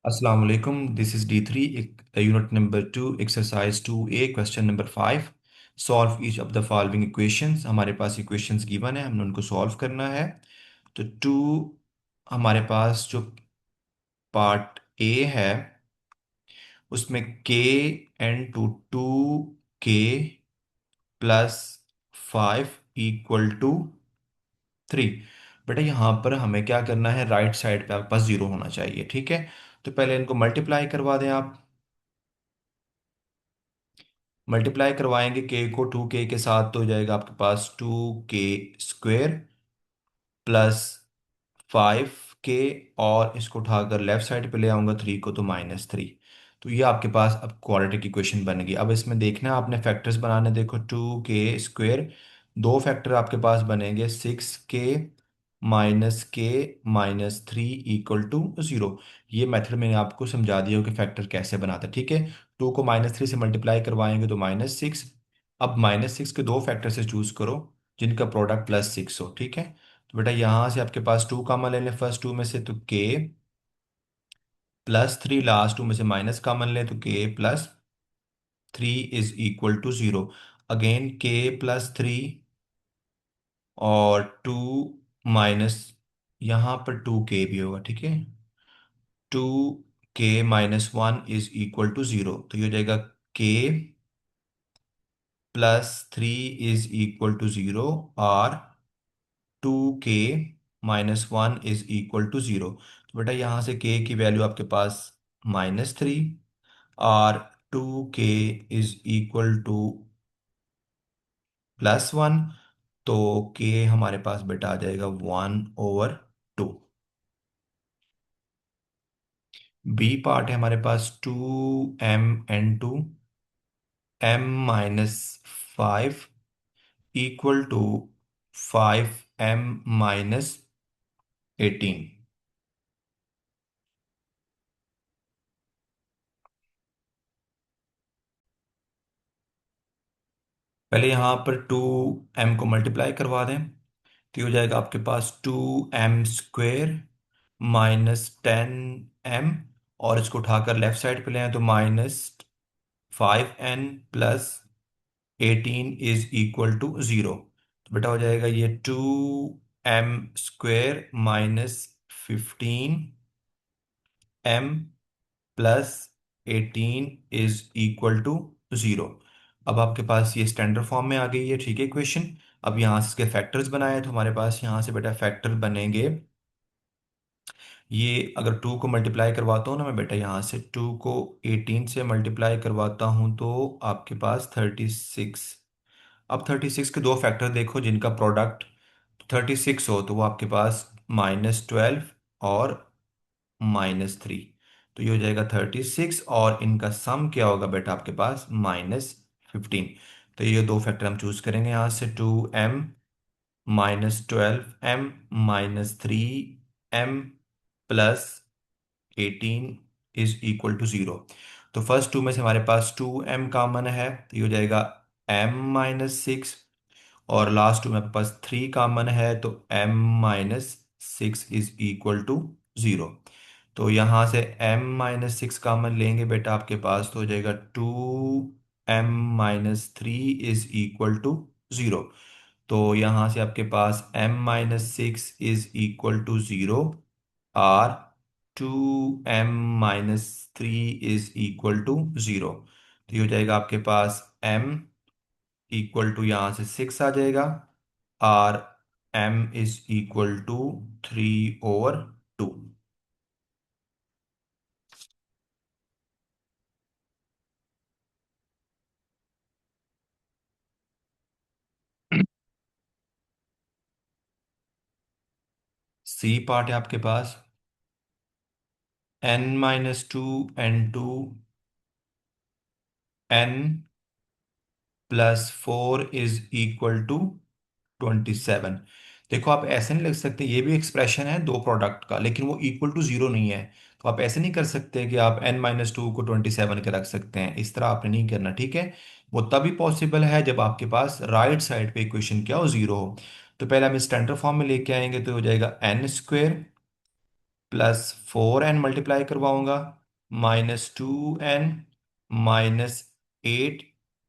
अस्सलाम वालेकुम। This is D3 unit number 2 exercise 2A question number 5। Solve each of the following equations. हमारे पास equations given है, हमने उनको सॉल्व करना है। तो टू हमारे पास जो पार्ट ए है उसमें k n to 2k plus 5 = 3। बेटा यहाँ पर हमें क्या करना है, राइट साइड पे आपके पास जीरो होना चाहिए, ठीक है। तो पहले इनको मल्टीप्लाई करवा दें आप। मल्टीप्लाई करवाएंगे के को 2k के साथ, तो हो जाएगा आपके पास 2k² प्लस 5k, और इसको उठाकर लेफ्ट साइड पे ले आऊंगा 3 को, तो -3। तो ये आपके पास अब क्वाड्रेटिक इक्वेशन बन गई। अब इसमें देखना है आपने फैक्टर्स बनाने। देखो 2k², दो फैक्टर आपके पास बनेंगे, 6k-k-3 = 0। ये मेथड मैंने आपको समझा दिया हो कि फैक्टर कैसे बनाते हैं, ठीक है। 2 को -3 से मल्टीप्लाई करवाएंगे तो -6। अब -6 के दो फैक्टर से चूज करो जिनका प्रोडक्ट +6 हो, ठीक है। तो बेटा यहाँ से आपके पास 2 कॉमन ले लें, फर्स्ट टू में से, तो k+3, लास्ट टू में से माइनस कॉमन लें तो k+3 = 0। अगेन k+3 और 2 माइनस, यहाँ पर 2k भी होगा, ठीक है। 2k-1 = 0, तो ये हो जाएगा k+3 = 0 और 2k-1 = 0। तो बेटा यहाँ से k की वैल्यू आपके पास -3 और 2k +1, तो k हमारे पास बेटा आ जाएगा 1/2। बी पार्ट है हमारे पास 2m n2 m-5 = 5m-18। पहले यहाँ पर 2m को मल्टीप्लाई करवा दें, तो ये हो जाएगा आपके पास 2m² -10m, और इसको उठाकर लेफ्ट साइड पे ले आए तो -5n+18 = 0। तो बेटा हो जाएगा ये 2m² -15m+18 = 0। अब आपके पास ये स्टैंडर्ड फॉर्म में आ गई है, ठीक है, इक्वेशन। अब यहाँ से इसके फैक्टर्स बनाए, तो हमारे पास यहाँ से बेटा फैक्टर बनेंगे। ये अगर 2 को मल्टीप्लाई करवाता हूँ ना मैं बेटा, यहाँ से 2 को 18 से मल्टीप्लाई करवाता हूँ तो आपके पास 36। अब 36 के दो फैक्टर देखो जिनका प्रोडक्ट 36 हो, तो वो आपके पास -12 और -3। तो ये हो जाएगा 36, और इनका सम क्या होगा बेटा आपके पास -15। तो ये दो फैक्टर हम चूज करेंगे यहाँ से, 2m -12m -3m+18 तो फर्स्ट टू में से हमारे पास 2m कॉमन है, तो ये हो जाएगा m-6, और लास्ट टू में आपके पास 3 कॉमन है, तो m-6 = 0। तो यहाँ से m-6 कॉमन लेंगे बेटा आपके पास, तो हो जाएगा 2m-3 = 0। तो यहाँ से आपके पास m-6 = 0 और 2m-3 = 0। तो ये हो जाएगा आपके पास m यहाँ से 6 आ जाएगा, और m = 3/2। सी पार्ट है आपके पास n-2 n2 n+4 = 27। देखो आप ऐसे नहीं लिख सकते, ये भी एक्सप्रेशन है दो प्रोडक्ट का, लेकिन वो =0 नहीं है। तो आप ऐसे नहीं कर सकते कि आप n-2 को 27 के रख सकते हैं, इस तरह आपने नहीं करना, ठीक है। वो तभी पॉसिबल है जब आपके पास राइट साइड पे इक्वेशन क्या हो, जीरो हो। तो पहले हम स्टैंडर्ड फॉर्म में लेके आएंगे, तो हो जाएगा n² प्लस 4n मल्टीप्लाई करवाऊंगा, -2n -8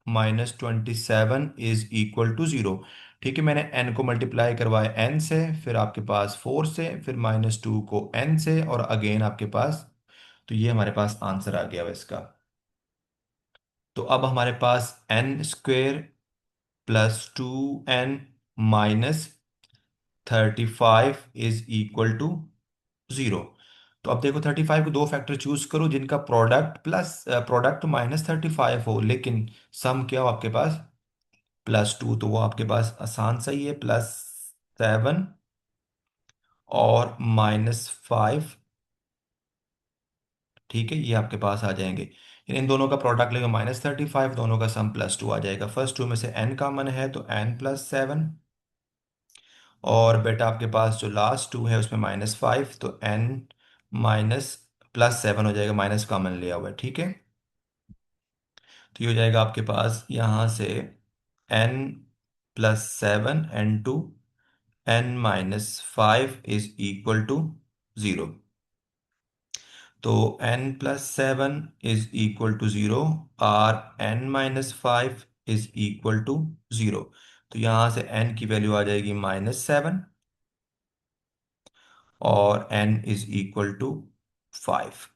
-27 = 0। ठीक है, मैंने n को मल्टीप्लाई करवाया n से, फिर आपके पास 4 से, फिर -2 को n से, और अगेन आपके पास। तो ये हमारे पास आंसर आ गया हुआ इसका। तो अब हमारे पास n² +2n -35 = 0। तो अब देखो 35 को दो फैक्टर चूज करो जिनका प्रोडक्ट -35 हो, लेकिन सम क्या हो आपके पास +2। तो वो आपके पास आसान सही है, +7 और -5। ठीक है, ये आपके पास आ जाएंगे। इन दोनों का प्रोडक्ट लेंगे -35, दोनों का सम +2 आ जाएगा। फर्स्ट टू में से n कॉमन है तो n+7, और बेटा आपके पास जो लास्ट टू है उसमें -5, तो n माइनस +7 हो जाएगा, माइनस कॉमन लिया हुआ है। ठीक है, तो ये हो जाएगा आपके पास यहाँ से n+7 n - 5 = 0। तो n+7 = 0 और n - 5 = 0। तो यहाँ से n की वैल्यू आ जाएगी -7 और n = 5।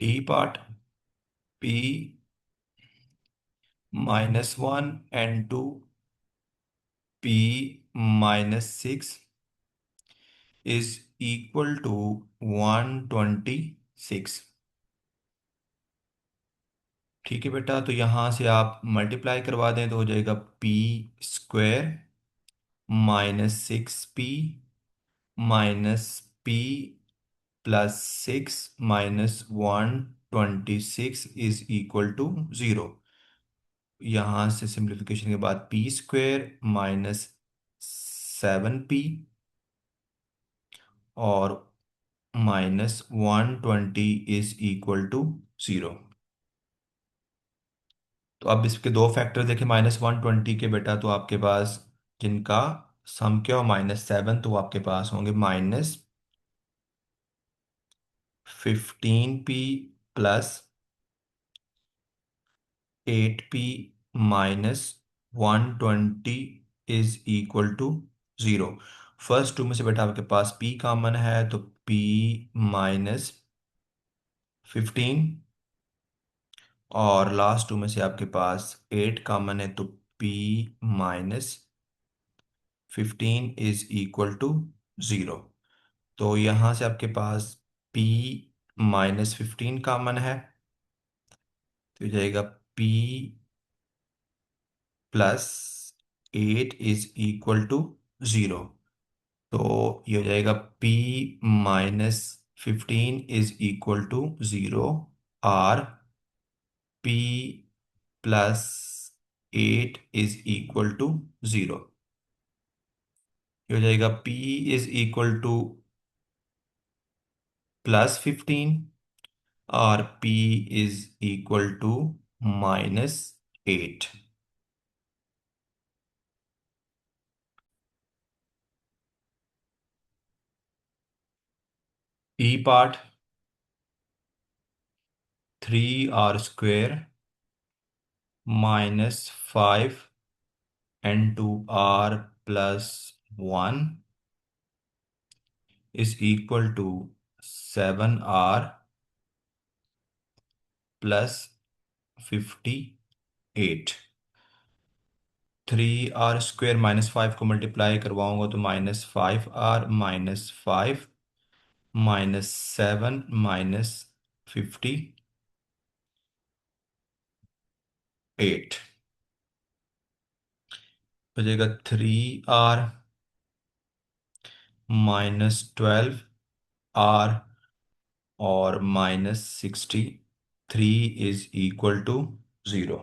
D part p -1 n2 p - 6 = 126। ठीक है बेटा, तो यहाँ से आप मल्टीप्लाई करवा दें तो हो जाएगा p² - 6p -p +6 -126 = 0। यहाँ से सिंप्लीफिकेशन के बाद p² -7p और -120 = 0। तो अब इसके दो फैक्टर देखें -120 के बेटा, तो आपके पास जिनका सम क्या हो -7, तो वो आपके पास होंगे -15p +8p -120 = 0। फर्स्ट टू में से बेटा आपके पास p कॉमन है तो p -15, और लास्ट टू में से आपके पास 8 कॉमन है तो p -15 = 0। तो यहाँ से आपके पास p -15 कॉमन है, तो ये जाएगा p +8 = 0। तो ये हो जाएगा p -15 = 0 और p +8 = 0। ये हो जाएगा p +15 और p -8। ई part 3r² -5 n2r + 1 = 7r +58। 3r² -5 को मल्टीप्लाई करवाऊंगा तो -5r -5 -7 -58 बचेगा 3r -12r और -63 = 0।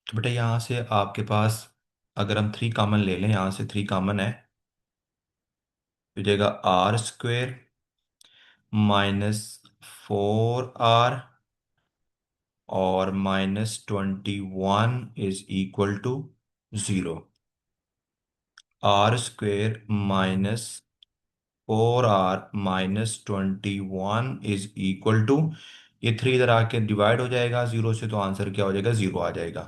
तो बेटा यहाँ से आपके पास अगर हम 3 कॉमन ले लें, यहाँ से 3 कॉमन है, तो हो जाएगा r² -4r और -21 is equal to 0। r² -4r -21 is equal to, ये 3 इधर आके डिवाइड हो जाएगा 0 से, तो आंसर क्या हो जाएगा, 0 आ जाएगा।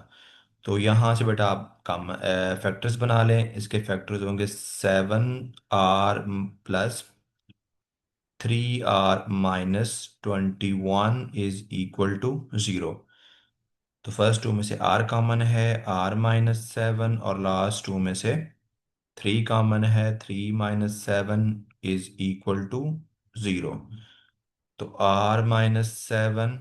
तो यहाँ से बेटा आप कम फैक्टर्स बना लें। इसके फैक्टर्स होंगे 7r plus 3r -21 is equal to 0। तो फर्स्ट टू में से r कॉमन है, r-7, और लास्ट टू में से 3 कॉमन है, 3-7 इज इक्वल टू 0। तो r-7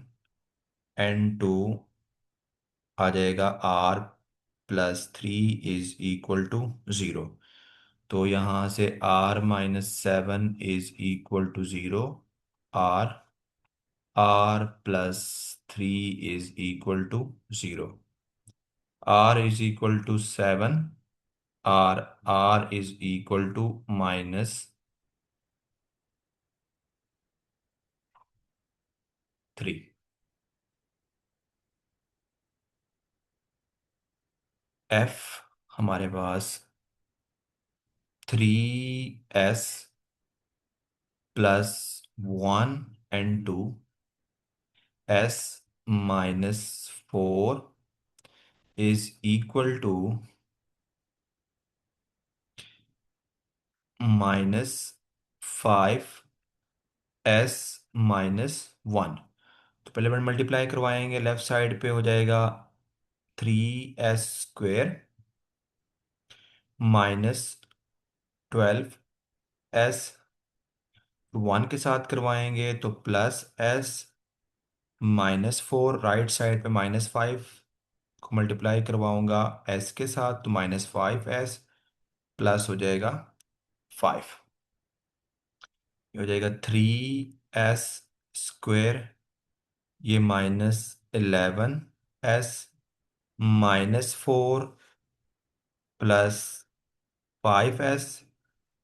आ जाएगा r+3 इज इक्वल टू 0। तो यहाँ से r-7 is equal to 0, r r+3 is equal to 0, r is equal to 7, r is equal to -3। f हमारे पास 3s +1 and 2, s-4 is equal to -5s-1। तो पहले बार मल्टीप्लाई करवाएंगे, लेफ्ट साइड पे हो जाएगा 3s² -12s, 1 के साथ करवाएंगे तो +s-4, राइट साइड पे -5 को मल्टीप्लाई करवाऊंगा s के साथ, तो -5s प्लस हो जाएगा 5, ये हो जाएगा 3s², ये -11s -4 +5s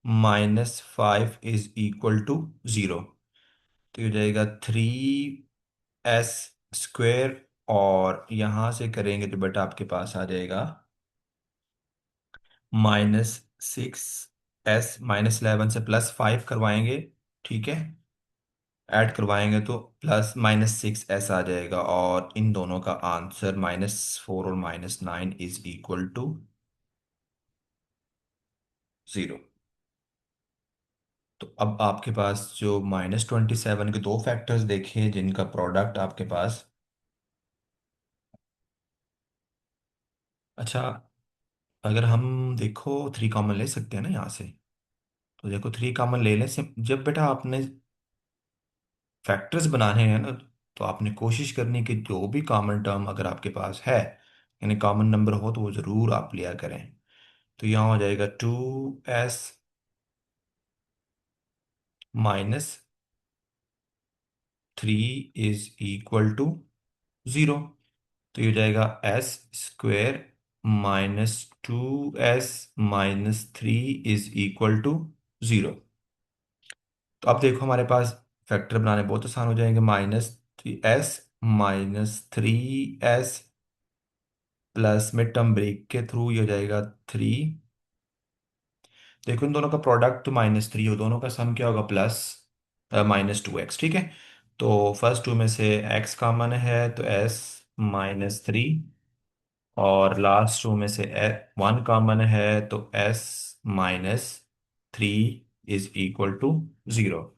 -5 is equal to 0। तो ये हो जाएगा 3s², और यहां से करेंगे तो बेटा आपके पास आ जाएगा -6s, -11 से +5 करवाएंगे, ठीक है, ऐड करवाएंगे तो +-6s आ जाएगा, और इन दोनों का आंसर -4 और -9 इज इक्वल टू 0। तो अब आपके पास जो -27 के दो फैक्टर्स देखे जिनका प्रोडक्ट आपके पास, अच्छा, अगर हम देखो 3 कॉमन ले सकते हैं ना यहाँ से, तो देखो 3 कॉमन ले लें जब बेटा आपने फैक्टर्स बनाने हैं ना, तो आपने कोशिश करनी कि जो भी कॉमन टर्म अगर आपके पास है, यानी कॉमन नंबर हो, तो वो ज़रूर आप लिया करें। तो यहाँ हो जाएगा 2s-3 इज इक्वल टू 0। तो ये हो जाएगा s² -2s-3 is equal to 0। तो अब देखो हमारे पास फैक्टर बनाने बहुत आसान हो जाएंगे, -3s -3s plus mid term break के थ्रू ये हो जाएगा 3। देखो इन दोनों का प्रोडक्ट तो -3 हो, दोनों का सम क्या होगा, +-2x, ठीक है। तो फर्स्ट टू में से x कॉमन है तो s -3, और लास्ट टू में से 1 कॉमन है तो s-3 is equal to 0।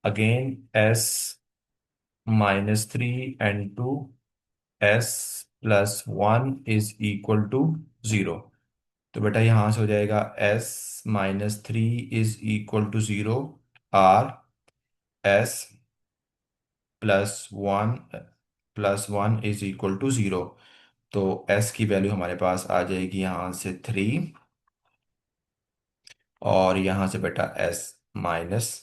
Again s-3 and 2, s+1 is equal to 0। तो बेटा यहाँ से हो जाएगा s-3 is equal to 0, r s+1 is equal to 0। तो s की वैल्यू हमारे पास आ जाएगी यहाँ से 3, और यहाँ से बेटा s-1।